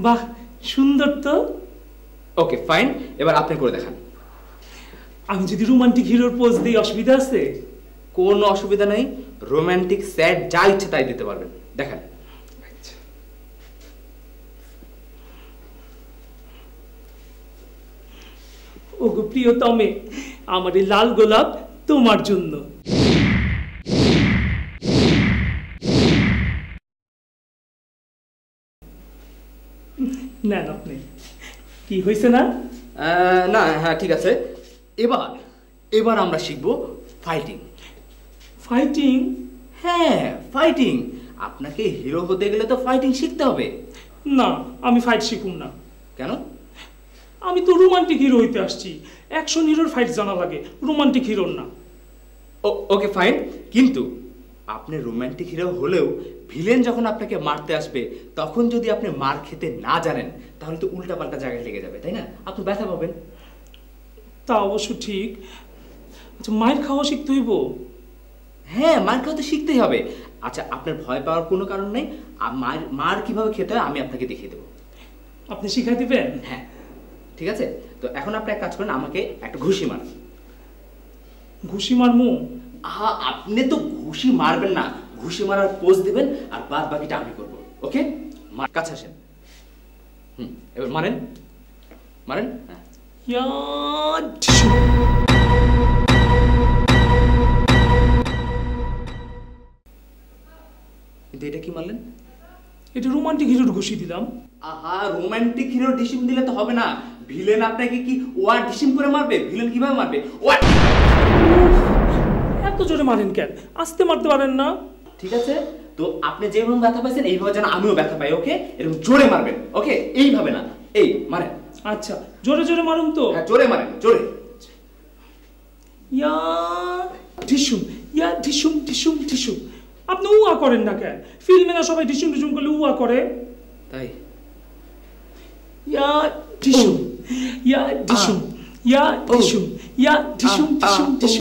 বাহ, সুন্দর তো। ওকে ফাইন, এবার আপনি করে দেখান। আমি যদি রোমান্টিক হিরোর পোজ দিই অসুবিধা আছে? কোনো অসুবিধা নেই, রোমান্টিক স্যাড যা ইচ্ছে তাই দিতে পারবেন, দেখান। ওগো প্রিয়তমে, আমার এই লাল গোলাপ তোমার জন্য। নেন আপনি। কি হয়েছে না? না হ্যাঁ ঠিক আছে। এবার এবার আমরা শিখবো ফাইটিং। ফাইটিং? হ্যাঁ ফাইটিং। আপনাকে হিরো হতে গেলে তো ফাইটিং শিখতে হবে। না, আমি ফাইট শিখুম না। কেন? আমি তো রোমান্টিক হিরো হইতে আসছি, অ্যাকশন হিরোর ফাইট জানা লাগে, রোমান্টিক হিরোর না। ওকে ফাইন, কিন্তু আপনি রোমান্টিক হিরো হলেও ভিলেন যখন আপনাকে মারতে আসবে তখন যদি আপনি মার খেতে না জানেন তাহলে তো উল্টাপাল্টা জায়গায় লেগে যাবে, তাই না? আপনি ব্যথা পাবেন। তা অবশ্য ঠিক। আচ্ছা, মায়ের খাওয়া শিখতে হইব? হ্যাঁ, মার খাওয়া তো শিখতেই হবে। আচ্ছা, আপনার ভয় পাওয়ার কোনো কারণ নেই। মার কিভাবে খেতে হয় আমি আপনাকে দেখিয়ে দেবো। আপনি শিখাই দিবেন? হ্যাঁ ঠিক আছে। তো এখন আপনি এক কাজ করেন, আমাকে একটা ঘুষি মারেন। ঘুষি মারমু? আপনি তো ঘুষি মারবেন না, ঘুষি মারার পোজ দিবেন আর বাদ বাকিটা আমি করব। ওকে, কাছে আসেন। এবার মারেন মারেন। হ্যাঁ, কিন্তু এটা কি মারলেন? এটা রোমান্টিক হিরোর ঘুষি দিলাম। রোমান্টিক হিরোর ডিসিম দিলে তো হবে না। ভিলেন আপনাকে কি ওয়ার ডিসিম করে মারবে? ভিলেন কিভাবে মারবে? ওয়ার। এত জোরে মারেন কেন? আস্তে মারতে পারেন না? ঠিক আছে, তো আপনি যেভাবে ব্যথা পাইছেন এইভাবে যেন আমিও ব্যথা পাই। ওকে, এরকম জোরে মারবেন। ওকে, এইভাবে না, এই মারেন। আচ্ছা, জোরে জোরে মারুন তো। হ্যাঁ, জোরে মারেন, জোরে। ইয়া ঢিসুম, ইয়া ঢিসুম ঢিসুম ঢিসুম। আপনি উয়া করেন না কেন? ফিল্মে না সবাই ঢিসুম ঢিসুম করলে উয়া করে? তাই? ইয়া ঢিসুম, ইয়া ঢিসুম, ইয়া ঢিসুম, ইয়া ঢিসুম ঢিসুম ঢিসুম।